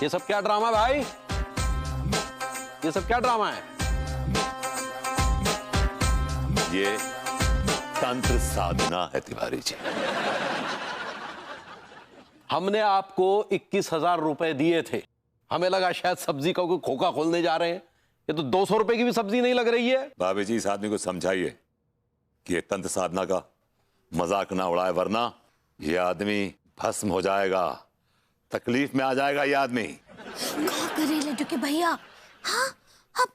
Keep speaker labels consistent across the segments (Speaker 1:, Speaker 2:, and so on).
Speaker 1: ये सब क्या ड्रामा है भाई? ये सब क्या ड्रामा है?
Speaker 2: ये तंत्र साधना है तिवारी जी।
Speaker 1: हमने आपको 21,000 रुपए दिए थे। हमें लगा शायद सब्जी का कोई खोखा खोलने जा रहे हैं। ये तो 200 रुपए की भी सब्जी नहीं लग रही है।
Speaker 2: भाभी जी, इस आदमी को समझाइए कि ये तंत्र साधना का मजाक ना उड़ाए, वरना ये आदमी भस्म हो जाएगा, तकलीफ में आ जाएगा ये आदमी।
Speaker 3: का करे लड्डू के भैया? हाँ, अब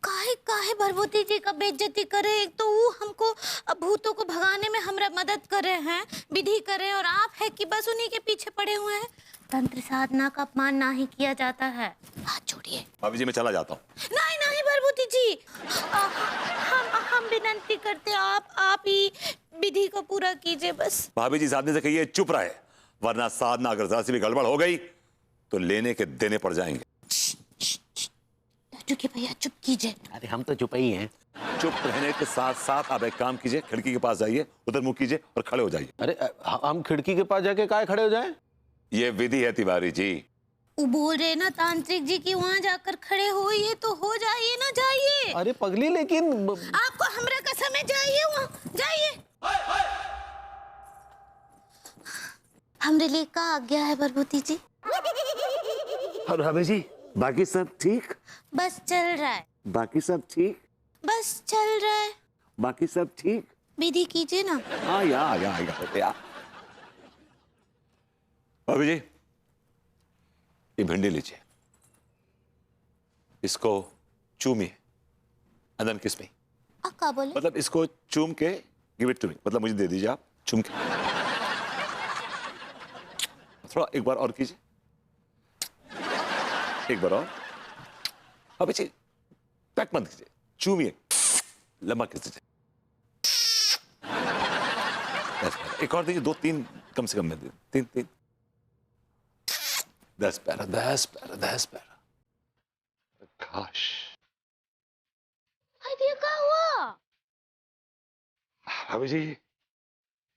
Speaker 3: काहे काहे भरभूति जी का बेइज्जती करे? एक तो वो हमको भूतों को भगाने में हमरा मदद करे हैं, विधि करे, और आप है कि बस उन्हीं के पीछे पड़े हुए हैं। तंत्र साधना का अपमान ना ही किया जाता है। हाथ छोड़िए।
Speaker 2: भाभी जी, मैं चला जाता हूँ।
Speaker 3: नहीं नहीं भरभूति जी, हम विनती करते आप ही विधि को पूरा कीजिए बस।
Speaker 2: भाभी जी, इस आदमी से कहिए चुप रहे, वरना साधना अगर जरा सी भी गड़बड़ हो गई तो लेने के देने पड़ जाएंगे।
Speaker 3: लड्डू के भैया चुप कीजिए।
Speaker 1: अरे हम तो चुप ही हैं।
Speaker 2: चुप रहने के साथ साथ आप एक काम कीजिए, खिड़की के पास जाइए, उधर मुंह कीजिए और खड़े हो जाइए।
Speaker 1: अरे हम खिड़की के पास जाके काहे खड़े हो जाएं?
Speaker 2: ये विधि है तिवारी जी।
Speaker 3: वो बोल रहे ना तांत्रिक जी की वहाँ जाकर खड़े होइए तो हो जाइए ना, जाइए।
Speaker 1: अरे पगली, लेकिन
Speaker 3: आपको हमरा कसम है, जाइए वहाँ, जाइए। हमरे लिए का आज्ञा है भरभूति जी?
Speaker 2: और भाभी जी, बाकी सब ठीक?
Speaker 3: बस चल रहा है।
Speaker 2: बाकी सब ठीक?
Speaker 3: बस चल रहा है।
Speaker 2: बाकी सब ठीक?
Speaker 3: विधि कीजिए ना।
Speaker 2: हाँ, या भाभी जी, ये भिंडी लीजिए, इसको चूमिए and then kiss me।
Speaker 3: आप क्या बोले?
Speaker 2: मतलब इसको चूम के गिव इट टू मी, मतलब मुझे दे दीजिए आप, चूम के। थोड़ा एक बार और कीजिए, एक बार और। अभी जी पैक मत कीजिए, चूमिए, लंबा किस दीजिए। एक और दीजिए, 2-3 कम से कम में दीजिए, 3। 10 पैरा। काश।
Speaker 3: ये क्या हुआ?
Speaker 2: भाभी जी,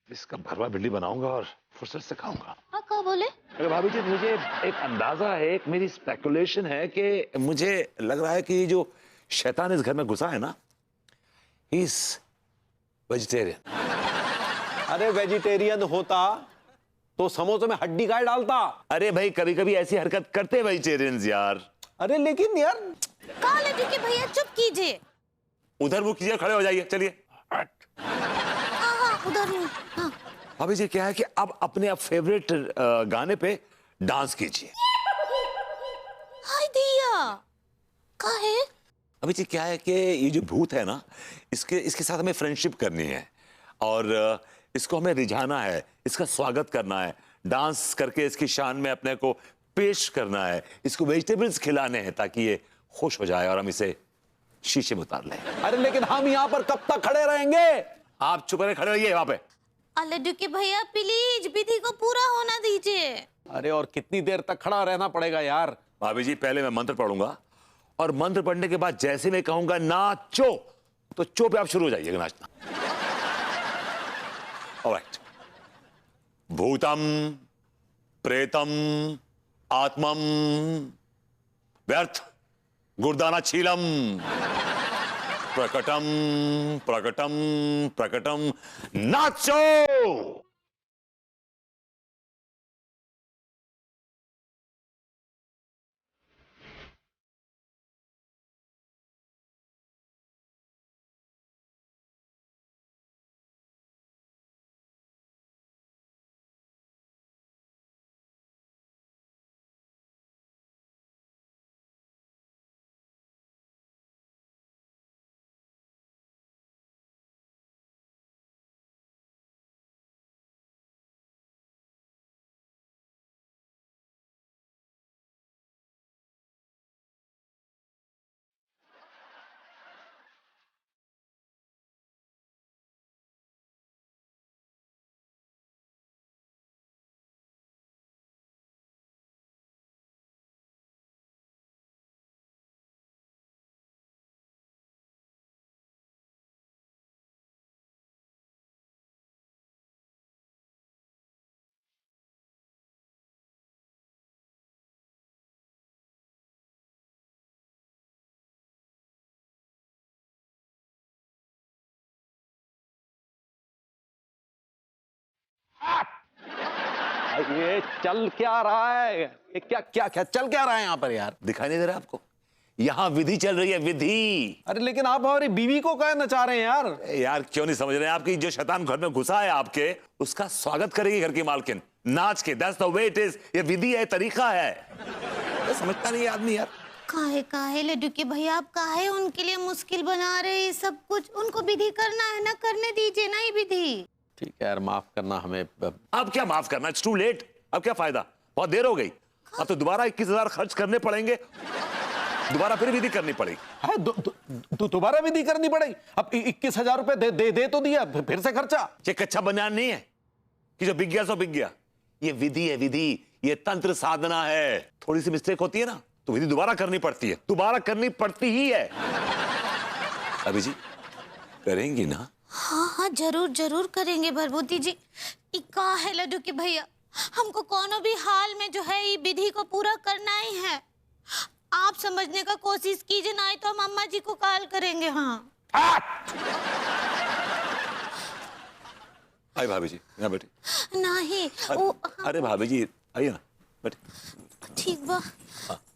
Speaker 2: इसका भरवा भिंडी बनाऊंगा और फुर्सत से खाऊंगा।
Speaker 3: आप क्या बोले?
Speaker 2: अरे भाभी जी, मुझे एक अंदाजा है, एक मेरी स्पेकुलेशन है कि मुझे लग रहा है कि जो शैतान इस घर में घुसा है ना, ही इज वेजिटेरियन।
Speaker 1: अरे वेजिटेरियन होता तो समोसे में हड्डी काहे डालता?
Speaker 2: अरे भाई, कभी कभी ऐसी हरकत करते वेजिटेरियंस यार।
Speaker 1: अरे लेकिन यार,
Speaker 3: कहा लड्डू के भैया चुप कीजिए।
Speaker 2: उधर मुंह कीजिए, खड़े हो जाइए, चलिए।
Speaker 3: हाँ, उधर हूँ। हाँ।
Speaker 2: अभी जी क्या है कि अब अपने फेवरेट गाने पे डांस कीजिए।
Speaker 3: हाय दिया। काहे?
Speaker 2: अभी जी क्या है कि ये जो भूत है ना, इसके साथ हमें फ्रेंडशिप करनी है और इसको हमें रिझाना है, इसका स्वागत करना है, डांस करके इसकी शान में अपने को पेश करना है, इसको वेजिटेबल्स खिलाने हैं ताकि ये खुश हो जाए और हम इसे शीशे में उतार लें।
Speaker 1: अरे लेकिन हम यहाँ पर कब तक खड़े रहेंगे?
Speaker 2: आप चुप रहे, खड़े रहिए वहां पे।
Speaker 3: लड्डू के भैया प्लीज विधि को पूरा होना दीजिए।
Speaker 1: अरे और कितनी देर तक खड़ा रहना पड़ेगा यार?
Speaker 2: भाभी जी, पहले मैं मंत्र पढ़ूंगा और मंत्र पढ़ने के बाद जैसे मैं कहूंगा नाचो, तो चो पे आप शुरू हो जाइएगा नाचना। ऑलराइट। भूतम प्रेतम आत्मम व्यर्थ गुर्दाना छीलम प्रकटम प्रकटम प्रकटम नाचो।
Speaker 1: ये चल क्या रहा है? ये क्या क्या क्या चल क्या रहा है यहाँ पर यार?
Speaker 2: दिखाई नहीं दे रहा आपको? यहाँ विधि चल रही है, विधि।
Speaker 1: अरे लेकिन आप हमारी बीवी को क्या नचा रहे हैं यार?
Speaker 2: यार क्यों नहीं समझ रहे हैं? आपकी जो शैतान घर में घुसा है आपके, उसका स्वागत करेगी घर की मालकिन नाच के। That's the way it is. ये विधि है, तरीका है। तो समझता नहीं आदमी यार।
Speaker 3: काहे काहे लड्डू के भैया, आप काहे उनके लिए मुश्किल बना रहे हैं सब कुछ? उनको विधि करना है ना, करने दीजिए ना ये विधि।
Speaker 1: ठीक है यार, माफ करना हमें।
Speaker 2: अब क्या माफ करना? It's too late. अब क्या फायदा, बहुत देर हो गई। अब तो दोबारा 21,000 खर्च करने पड़ेंगे, दोबारा फिर विधि करनी पड़ेगी।
Speaker 1: दोबारा विधि करनी पड़ेगी? अब 21,000 रुपए दे तो दिया, फिर से खर्चा।
Speaker 2: ये कच्चा बनियान नहीं है कि जो बिक गया सो बिक गया। ये विधि है, विधि। ये तंत्र साधना है। थोड़ी सी मिस्टेक होती है ना तो विधि दोबारा करनी पड़ती है, दोबारा करनी पड़ती ही है। अभी जी करेंगी ना?
Speaker 3: हाँ हाँ जरूर जरूर करेंगे भरभूति जी। इका है लड्डू के भैया, हमको कोनो भी हाल में जो है ये विधि को पूरा करना ही है। आप समझने का कोशिश कीजिए, ना तो हम अम्मा जी को कॉल करेंगे। हाँ
Speaker 2: आइए भाभी जी, यहाँ बैठे।
Speaker 3: नहीं
Speaker 2: अरे भाभी जी आइए ना, बैठे।
Speaker 3: ठीक बा।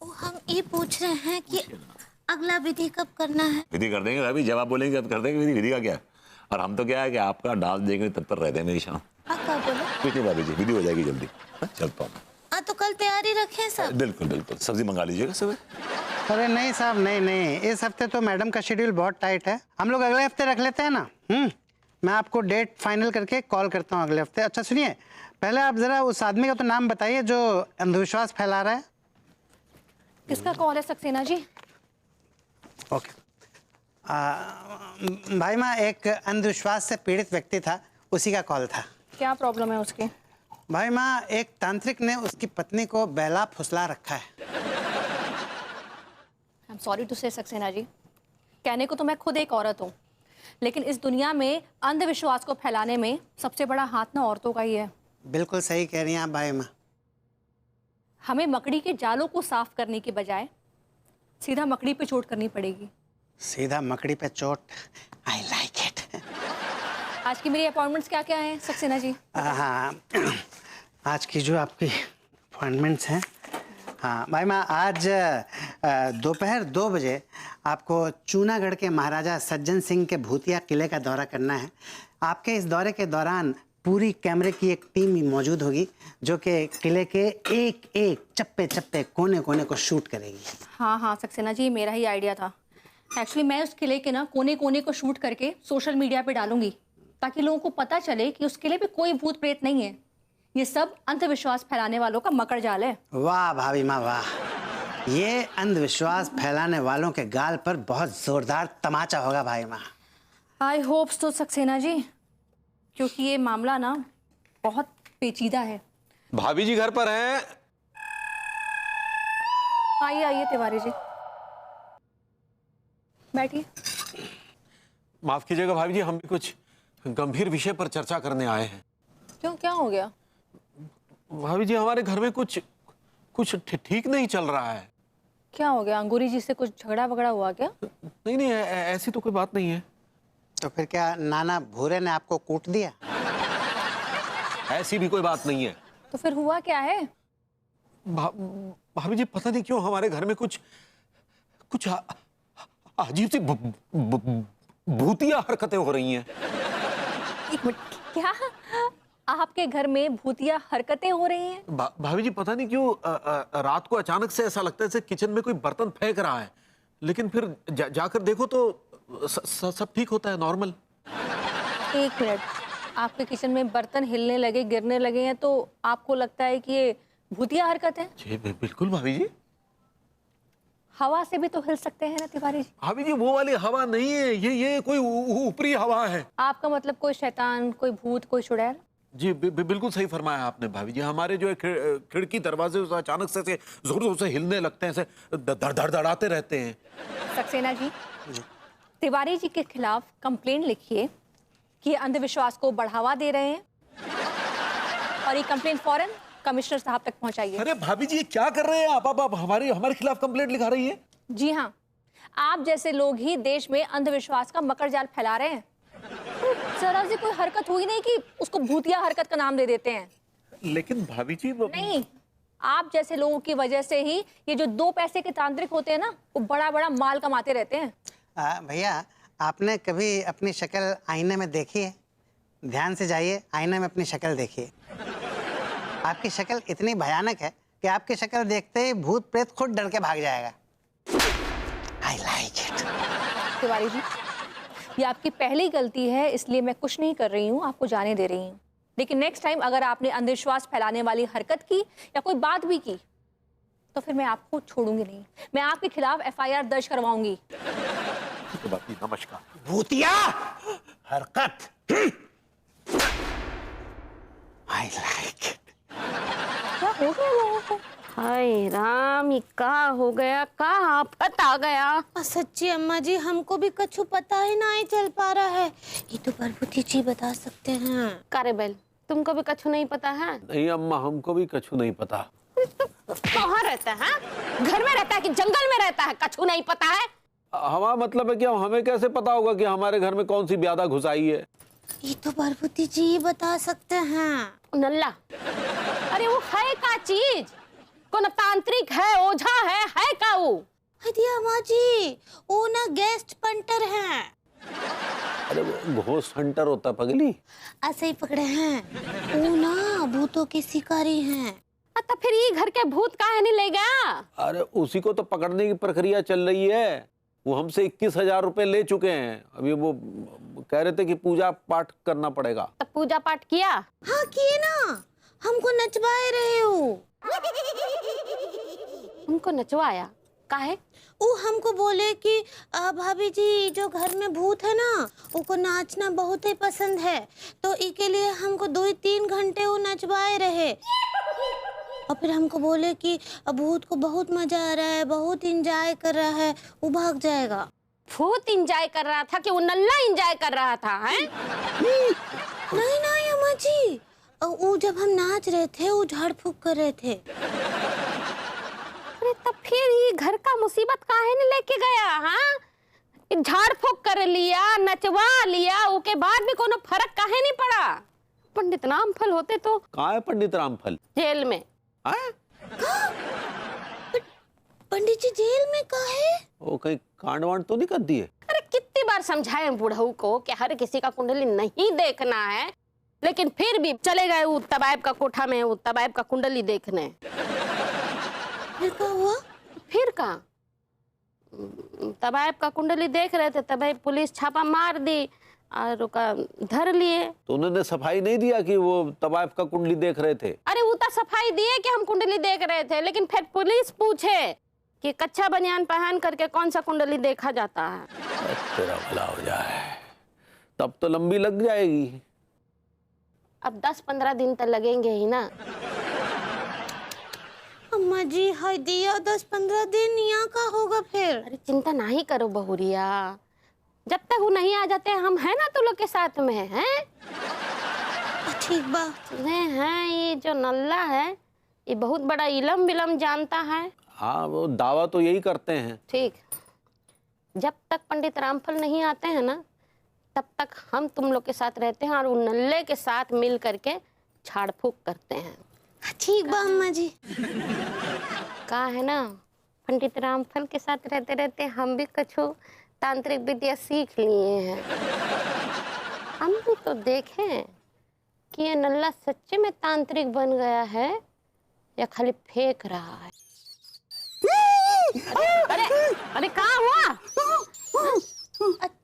Speaker 3: वो हम ये पूछ रहे हैं कि अगला विधि कब करना है?
Speaker 2: विधि कर देंगे भाभी, जब आप बोलेंगे अब कर देंगे। विधि विधि का क्या है? और हम तो क्या है कि आपका डांस देखेंगे तब तक रहते हैं मेरी शाम।
Speaker 3: आप क्या बोले?
Speaker 2: कुछ नहीं भाभी जी, विधि हो जाएगी जल्दी। चलता हूँ।
Speaker 3: तो कल तैयारी रखें सब।
Speaker 2: बिल्कुल बिल्कुल, सब्जी मंगा लीजिएगा सुबह।
Speaker 4: अरे नहीं साहब, नहीं, इस हफ्ते तो मैडम का शेड्यूल बहुत टाइट है। हम लोग अगले हफ्ते रख लेते हैं ना। मैं आपको डेट फाइनल करके कॉल करता हूँ अगले हफ्ते। अच्छा सुनिए, पहले आप जरा उस आदमी का तो नाम बताइए जो अंधविश्वास फैला रहा है।
Speaker 5: किसका कॉल है सक्सेना जी?
Speaker 4: ओके। भाई माँ, एक अंधविश्वास से पीड़ित व्यक्ति था, उसी का कॉल था।
Speaker 5: क्या प्रॉब्लम है उसकी?
Speaker 4: भाई माँ, एक तांत्रिक ने उसकी पत्नी को बहला फुसला रखा है।
Speaker 5: आई एम सॉरी टू से सक्सेना जी, कहने को तो मैं खुद एक औरत हूँ, लेकिन इस दुनिया में अंधविश्वास को फैलाने में सबसे बड़ा हाथ ना औरतों का ही है।
Speaker 4: बिल्कुल सही कह रही हैं आप भाई माँ।
Speaker 5: हमें मकड़ी के जालों को साफ करने के बजाय सीधा मकड़ी पे चोट करनी पड़ेगी।
Speaker 4: सीधा मकड़ी पे चोट, आई लाइक इट।
Speaker 5: आज की मेरी अपॉइंटमेंट्स क्या क्या हैं सक्सेना जी?
Speaker 4: हाँ, आज की जो आपकी अपॉइंटमेंट्स हैं, हाँ भाई माँ, आज दोपहर 2 बजे आपको चूनागढ़ के महाराजा सज्जन सिंह के भूतिया किले का दौरा करना है। आपके इस दौरे के दौरान पूरी कैमरे की एक टीम मौजूद होगी जो कि किले के एक एक चप्पे चप्पे कोने कोने को शूट करेगी।
Speaker 5: हाँ सक्सेना जी, मेरा ही आइडिया था। एक्चुअली मैं उस किले के ना कोने कोने को शूट करके सोशल मीडिया पे डालूंगी, ताकि लोगों को पता चले कि उस किले पे कोई भूत प्रेत नहीं है। ये सब अंधविश्वास फैलाने वालों का मकर जाल है। वाह
Speaker 4: भाभी माँ वाह, ये अंधविश्वास फैलाने वालों के गाल पर बहुत जोरदार तमाचा होगा भाई माँ।
Speaker 5: आई होप तो सक्सेना जी, क्योंकि ये मामला ना बहुत पेचीदा है।
Speaker 1: भाभी जी घर पर हैं?
Speaker 5: आइए तिवारी जी, बैठिए।
Speaker 1: माफ कीजिएगा भाभी जी, हम भी कुछ गंभीर विषय पर चर्चा करने आए हैं।
Speaker 5: क्यों, क्या हो गया?
Speaker 1: भाभी जी, हमारे घर में कुछ ठीक नहीं चल रहा है।
Speaker 5: क्या हो गया? अंगूरी जी से कुछ झगड़ा वगड़ा हुआ क्या?
Speaker 1: नहीं, ऐसी तो कोई बात नहीं है।
Speaker 4: तो फिर क्या नाना भूरे ने आपको कूट दिया?
Speaker 1: ऐसी भी कोई बात नहीं है।
Speaker 5: तो फिर हुआ क्या है?
Speaker 1: भाभी जी, पता नहीं क्यों हमारे घर में कुछ अजीब सी भूतिया हरकतें हो रही हैं।
Speaker 5: एक मिनट, क्या आपके घर में भूतिया हरकतें हो रही हैं?
Speaker 1: भाभी जी, पता नहीं क्यों रात को अचानक से ऐसा लगता है जैसे किचन में कोई बर्तन फेंक रहा है, लेकिन फिर जाकर देखो तो सब ठीक होता है, नॉर्मल।
Speaker 5: एक मिनट, आपके किचन में बर्तन हिलने लगे, गिरने लगे हैं, तो आपको लगता है कि ये भूतिया हरकत है?
Speaker 1: जी बिल्कुल भाभी जी।
Speaker 5: हवा से भी तो हिल सकते हैं ना तिवारी जी?
Speaker 1: भाभी जी, वो वाली हवा नहीं है, ये कोई ऊपरी हवा है।
Speaker 5: आपका मतलब कोई शैतान, कोई भूत, कोई चुड़ैल?
Speaker 1: जी बिल्कुल सही फरमाया आपने भाभी जी। हमारे जो खिड़की दरवाजे अचानक से जोर से हिलने लगते हैं, ऐसे धड़धड़ाते रहते हैं।
Speaker 5: सक्सेना जी, तिवारी जी के खिलाफ कंप्लेंट लिखिए कि ये अंधविश्वास को बढ़ावा दे रहे हैं, और ये कंप्लेंट फौरन कमिश्नर साहब तक पहुंचाइए।
Speaker 1: अरे भाभी जी, क्या कर रहे हैं आप हमारे खिलाफ कंप्लेंट लिखा रही है?
Speaker 5: जी हाँ, आप जैसे लोग ही देश में अंधविश्वास का मकर जाल फैला रहे हैं। जरा सी कोई हरकत हुई नहीं कि उसको भूतिया हरकत का नाम दे देते हैं।
Speaker 1: लेकिन भाभी जी
Speaker 5: नहीं, आप जैसे लोगों की वजह से ही ये जो 2 पैसे के तांत्रिक होते हैं ना, वो बड़ा बड़ा माल कमाते रहते हैं।
Speaker 4: भैया, आपने कभी अपनी शक्ल आईने में देखी है? ध्यान से जाइए, आईने में अपनी शक्ल देखिए। आपकी शक्ल इतनी भयानक है कि आपकी शक्ल देखते ही भूत प्रेत खुद डर के भाग जाएगा। I like it.
Speaker 5: Tiwari ji, ये आपकी पहली गलती है, इसलिए मैं कुछ नहीं कर रही हूँ, आपको जाने दे रही हूँ। लेकिन नेक्स्ट टाइम अगर आपने अंधविश्वास फैलाने वाली हरकत की या कोई बात भी की तो फिर मैं आपको छोड़ूंगी नहीं, मैं आपके खिलाफ FIR दर्ज करवाऊंगी।
Speaker 1: नमस्कार।
Speaker 4: भूतिया हरकत। I like it.
Speaker 5: क्या हो गया लोगों को?
Speaker 3: हाय राम, ये का हो गया, का आफत आ गया। सच्ची अम्मा जी, हमको भी कछु पता ही नहीं चल पा रहा है। ये तो प्रभुति जी बता सकते हैं।
Speaker 6: कारेबेल, तुमको भी कछु नहीं पता है?
Speaker 1: नहीं अम्मा, हमको भी कछु नहीं पता।
Speaker 6: कहाँ रहता है? घर में रहता है कि जंगल में रहता है? कछु नहीं पता है?
Speaker 1: हमारा मतलब है कि हमें कैसे पता होगा कि हमारे घर में कौन सी ब्यादा घुस आई है?
Speaker 3: ये तो प्रभुति जी बता सकते हैं।
Speaker 6: नल्ला, अरे वो है का चीज? कौन तांत्रिक है, ओझा है का वो?
Speaker 3: हदिया अम्मा जी, वो ना गेस्ट पंटर हैं।
Speaker 1: अरे वो घोस्ट हंटर होता पगली।
Speaker 3: ऐसे ही पकड़े हैं। वो ना भूतों के शिकारी हैं।
Speaker 6: तो फिर ये घर के भूत काहे नहीं ले गया?
Speaker 1: अरे उसी को तो पकड़ने की प्रक्रिया चल रही है। वो हमसे 21,000 रुपए ले चुके हैं। अभी वो कह रहे थे कि पूजा पाठ करना पड़ेगा।
Speaker 6: तो पूजा पाठ किया?
Speaker 3: हाँ किए ना, हमको नचवाए रहे हो।
Speaker 6: उनको नचवाया काहे?
Speaker 3: वो हमको बोले कि भाभी जी, जो घर में भूत है ना, उनको नाचना बहुत ही पसंद है, तो इसके लिए हमको 2-3 घंटे वो नचवाए रहे। और फिर हमको बोले कि भूत को बहुत मजा आ रहा है, बहुत एंजॉय कर रहा है, वो भाग जाएगा।
Speaker 6: भूत एंजॉय कर रहा था कि वो नल्ला एंजॉय कर रहा था? हैं?
Speaker 3: नहीं नहीं अम्मा जी, वो जब हम नाच रहे थे, वो झाड़ फूक कर रहे थे।
Speaker 6: अरे तब फिर ये घर का मुसीबत काहे नहीं लेके गया? हाँ, झाड़ फूक कर लिया, नचवा लिया, उसके बाद भी कोनो फर्क काहे नहीं पड़ा? पंडित रामफल होते तो
Speaker 1: कहाँ है पंडित रामफल?
Speaker 6: जेल में।
Speaker 3: पंडित जी जेल में काहे?
Speaker 1: वो कहीं कांड वांड तो नहीं कर दिए?
Speaker 6: अरे कितनी बार समझाए बूढ़ऊ को कि हर किसी का कुंडली नहीं देखना है, लेकिन फिर भी चले गए वो तबायब का कोठा में, वो तबायब का कुंडली देखने।
Speaker 3: फिर क्या हुआ?
Speaker 6: फिर का तबायब का कुंडली देख रहे थे, तबायब पुलिस छापा मार दी और उका धर लिए।
Speaker 1: तो उन्होंने सफाई नहीं दिया कि वो तबायफ का कुंडली देख रहे थे?
Speaker 6: अरे वो तो सफाई दिए कि हम कुंडली देख रहे थे, लेकिन फिर पुलिस पूछे कि कच्चा बनियान पहन करके कौन सा कुंडली देखा जाता है।
Speaker 1: तेरा भला हो जाए, तब तो लंबी लग जाएगी।
Speaker 6: अब 10-15 दिन तक लगेंगे ही ना।
Speaker 3: अम्मा जी, हाय दिया 10-15 दिन यहाँ का होगा फिर।
Speaker 6: अरे चिंता नहीं करो बहुरिया, जब तक वो नहीं आ जाते हम हैं ना तुम लोग के साथ में हैं।
Speaker 3: ठीक बा।
Speaker 6: हैं ये जो नल्ला है, ये बहुत बड़ा इलम बिलम जानता है।
Speaker 1: हाँ, वो दावा तो यही करते हैं।
Speaker 6: ठीक, जब तक पंडित रामफल नहीं आते हैं ना, तब तक हम तुम लोग के साथ रहते हैं और उन नल्ले के साथ मिल करके झाड़ फूक करते हैं।
Speaker 3: ठीक बा अम्मा जी।
Speaker 6: कहा है ना, पंडित रामफल के साथ रहते रहते हम भी कछु तांत्रिक विद्या सीख लिए हैं। हम भी तो देखें कि ये नल्ला सच्चे में तांत्रिक बन गया है या खाली फेंक रहा है। अरे अरे कहाँ हुआ?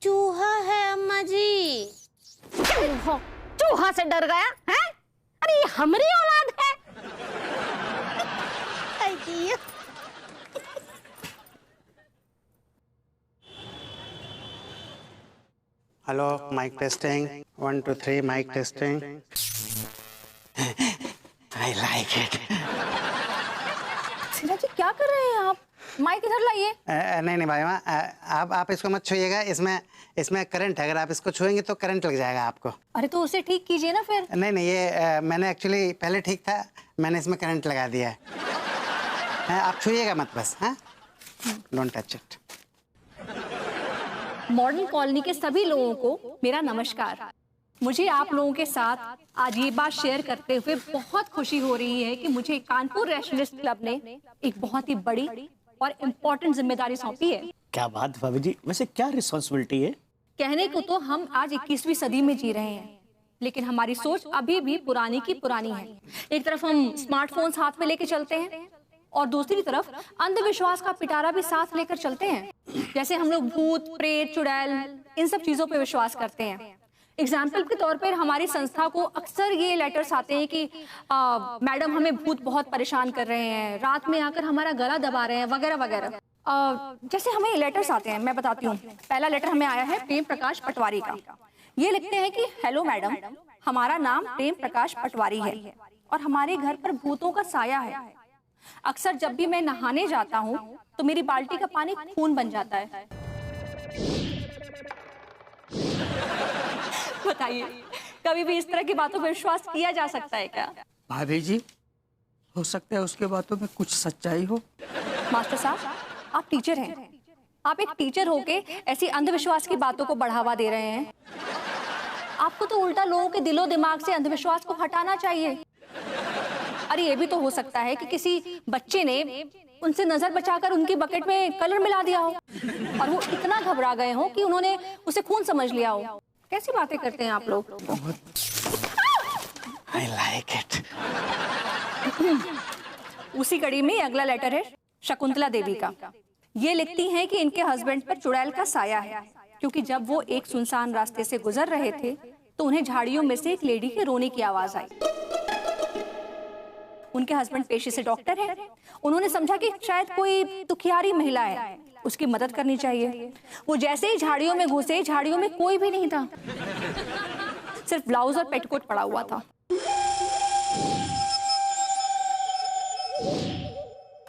Speaker 3: चूहा है अम्मा जी।
Speaker 6: चूहा से डर गया है? अरे ये हमारी औलाद है।
Speaker 4: Hello, mic testing 1 2 3 mic testing. I like it.
Speaker 5: सीधा जी क्या कर रहे हैं आप? माइक इधर लाइए।
Speaker 4: नहीं भाई माँ, आप इसको मत छुइएगा। इसमें करंट है, अगर आप इसको छुएंगे तो करंट लग जाएगा आपको।
Speaker 5: अरे तो उसे ठीक कीजिए ना फिर।
Speaker 4: नहीं, ये मैंने एक्चुअली पहले ठीक था, मैंने इसमें करंट लगा दिया है। आप छुइएगा मत बस। हाँ, don't touch it.
Speaker 5: Modern colony के सभी लोगों को मेरा नमस्कार। मुझे आप लोगों के साथ आज ये बात शेयर करते हुए बहुत खुशी हो रही है कि मुझे कानपुर रैशनलिस्ट क्लब ने एक बहुत ही बड़ी और इम्पोर्टेंट जिम्मेदारी सौंपी है।
Speaker 7: क्या बात भाभी जी, वैसे क्या रिस्पॉन्सिबिलिटी है?
Speaker 5: कहने को तो हम आज 21वीं सदी में जी रहे हैं, लेकिन हमारी सोच अभी भी पुरानी की पुरानी है। एक तरफ हम स्मार्टफोन्स हाथ में लेके चलते हैं और दूसरी तरफ अंधविश्वास का पिटारा भी साथ लेकर चलते हैं। जैसे हम लोग भूत, प्रेत, चुड़ैल इन सब चीजों पे विश्वास करते हैं। एग्जाम्पल के तौर पर हमारी संस्था को अक्सर ये लेटर्स आते हैं कि मैडम हमें भूत बहुत परेशान कर रहे हैं, रात में आकर हमारा गला दबा रहे हैं, वगैरह वगैरह। जैसे हमें लेटर्स आते हैं, मैं बताती हूँ। पहला लेटर हमें आया है प्रेम प्रकाश पटवारी का। ये लिखते हैं कि हेलो मैडम, हमारा नाम प्रेम प्रकाश पटवारी है और हमारे घर पर भूतों का साया है। अक्सर जब भी मैं नहाने जाता हूँ तो मेरी बाल्टी का पानी खून बन जाता है। बताइए, कभी भी इस तरह की बातों पर विश्वास किया जा सकता है क्या?
Speaker 7: भाभी जी, हो सकता है उसके बातों में कुछ सच्चाई हो।
Speaker 5: मास्टर साहब, आप टीचर हैं। आप एक टीचर होके ऐसी अंधविश्वास की बातों को बढ़ावा दे रहे हैं। आपको तो उल्टा लोगों के दिलो दिमाग से अंधविश्वास को हटाना चाहिए। अरे ये भी तो हो सकता है कि किसी बच्चे ने उनसे नजर बचाकर उनकी बकेट में कलर मिला दिया हो और वो इतना घबरा गए हो कि उन्होंने उसे खून समझ लिया हो। कैसी बातें करते हैं आप लोग?
Speaker 7: I like it.
Speaker 5: उसी कड़ी में अगला लेटर है शकुंतला देवी का। ये लिखती हैं कि इनके हस्बैंड पर चुड़ैल का साया है, क्योंकि जब वो एक सुनसान रास्ते से गुजर रहे थे तो उन्हें झाड़ियों में से एक लेडी के रोने की आवाज आई। उनके हस्बैंड पेशे से डॉक्टर हैं। उन्होंने समझा कि शायद कोई दुखियारी महिला है, उसकी मदद करनी चाहिए। वो जैसे ही झाड़ियों में घुसे, झाड़ियों में कोई भी नहीं था, सिर्फ ब्लाउज और पेटीकोट पड़ा हुआ था।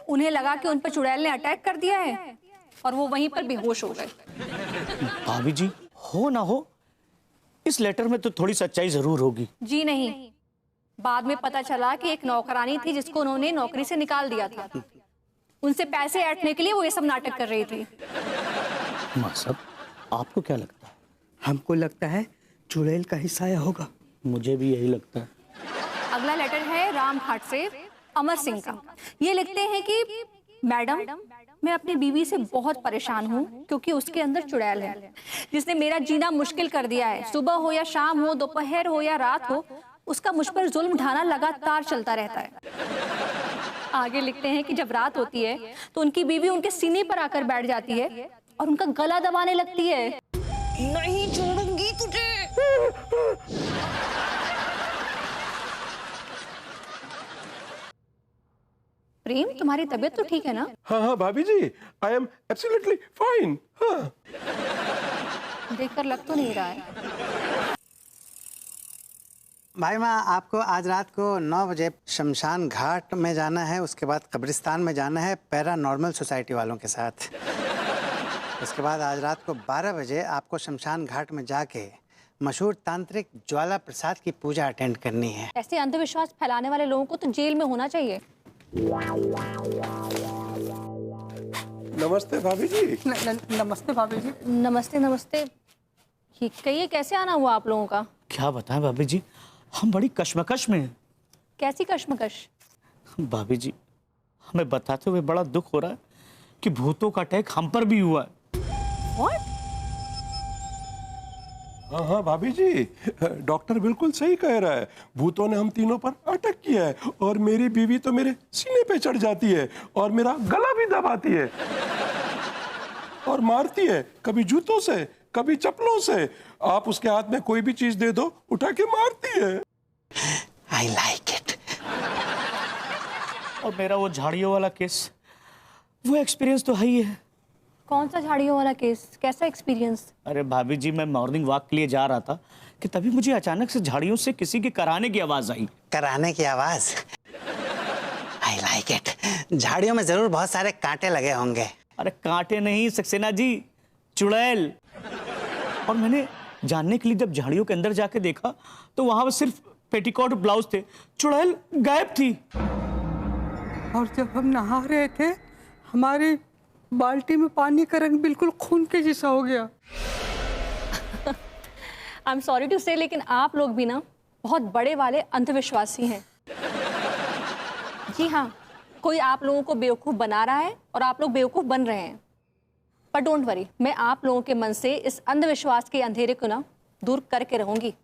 Speaker 5: उन्हें लगा कि उन पर चुड़ैल ने अटैक कर दिया है और वो वहीं पर बेहोश हो गए।
Speaker 7: भाभी जी, हो ना हो, इस लेटर में तो थोड़ी सच्चाई जरूर होगी।
Speaker 5: जी नहीं, बाद में पता चला कि एक नौकरानी थी जिसको उन्होंने नौकरी से निकाल दिया था। उनसे पैसे ऐंठने के लिए वो ये सब नाटक कर रही थी।
Speaker 7: माँ साहब, आपको क्या लगता है?
Speaker 8: हमको लगता है चुड़ैल का ही साया होगा।
Speaker 7: मुझे भी यही लगता है।
Speaker 5: अगला लेटर है रामघाट से अमर सिंह का। ये लिखते हैं कि मैडम, मैं अपनी बीवी से बहुत परेशान हूँ क्योंकि उसके अंदर चुड़ैल है जिसने मेरा जीना मुश्किल कर दिया है। सुबह हो या शाम हो, दोपहर हो या रात हो, उसका मुझ पर जुल्म ढाना लगातार चलता रहता है। आगे लिखते हैं कि जब रात होती है तो उनकी बीवी उनके सीने पर आकर बैठ जाती है और उनका गला दबाने लगती है। नहीं छोड़ूंगी तुझे। प्रेम, तुम्हारी तबीयत तो ठीक है ना?
Speaker 9: हाँ हाँ भाभी जी, आई एम एब्सोल्युटली फाइन। हाँ,
Speaker 5: देखकर लग तो नहीं रहा है।
Speaker 4: भाई माँ, आपको आज रात को 9 बजे शमशान घाट में जाना है, उसके बाद कब्रिस्तान में जाना है पैरानॉर्मल सोसाइटी वालों के साथ। उसके बाद आज रात को 12 बजे आपको शमशान घाट में जाके मशहूर तांत्रिक ज्वाला प्रसाद की पूजा अटेंड करनी है।
Speaker 5: ऐसे अंधविश्वास फैलाने वाले लोगों को तो जेल में होना चाहिए।
Speaker 9: नमस्ते भाभी जी।
Speaker 8: नमस्ते भाभी जी।
Speaker 5: नमस्ते नमस्ते। ये कहिए, कैसे आना हुआ आप लोगों का?
Speaker 7: क्या बताएं भाभी जी, हम बड़ी कश्मकश में हैं।
Speaker 5: कैसी कश्मकश?
Speaker 7: भाभी जी, हमें बताते हुए बड़ा दुख हो रहा है कि भूतों का अटैक हम पर भी हुआ है।
Speaker 5: What?
Speaker 9: हाँ हाँ भाभी जी, डॉक्टर बिल्कुल सही कह रहा है। भूतों ने हम तीनों पर अटैक किया है और मेरी बीवी तो मेरे सीने पे चढ़ जाती है और मेरा गला भी दबाती है और मारती है, कभी जूतों से, कभी चप्पलों से। आप उसके हाथ में कोई भी चीज दे दो, उठा के मारती है।
Speaker 4: I like it.
Speaker 7: और मेरा वो झाड़ियों वाला केस, वो एक्सपीरियंस तो है ही है।
Speaker 5: कौन सा झाड़ियों वाला केस? कैसा एक्सपीरियंस?
Speaker 7: अरे भाभी जी, मैं मॉर्निंग वॉक के लिए जा रहा था कि तभी मुझे अचानक से झाड़ियों से किसी के कराने की आवाज आई।
Speaker 4: कराने की आवाज? I like it. झाड़ियों में जरूर बहुत सारे कांटे लगे होंगे।
Speaker 7: अरे कांटे नहीं सक्सेना जी, चुड़ैल। और मैंने जानने के लिए जब झाड़ियों के अंदर जाके देखा तो वहां पर सिर्फ पेटीकोट और ब्लाउज थे, चुड़ैल गायब थी।
Speaker 8: और जब हम नहा रहे थे, हमारी बाल्टी में पानी का रंग बिल्कुल खून के जैसा हो गया।
Speaker 5: आई एम सॉरी टू से, लेकिन आप लोग भी ना बहुत बड़े वाले अंधविश्वासी हैं। जी हाँ, कोई आप लोगों को बेवकूफ़ बना रहा है और आप लोग बेवकूफ़ बन रहे हैं। पर डोंट वरी, मैं आप लोगों के मन से इस अंधविश्वास के अंधेरे को ना दूर करके रहूंगी।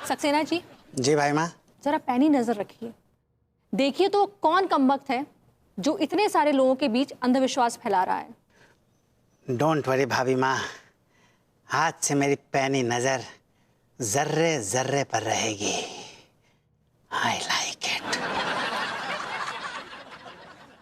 Speaker 5: सक्सेना जी।
Speaker 4: जी भाई माँ।
Speaker 5: जरा पैनी नजर रखिए, देखिए तो कौन कमबख्त है जो इतने सारे लोगों के बीच अंधविश्वास फैला रहा है।
Speaker 4: डोंट वरी भाभी माँ, आज से मेरी पैनी नजर जर्रे जर्रे पर रहेगी। I like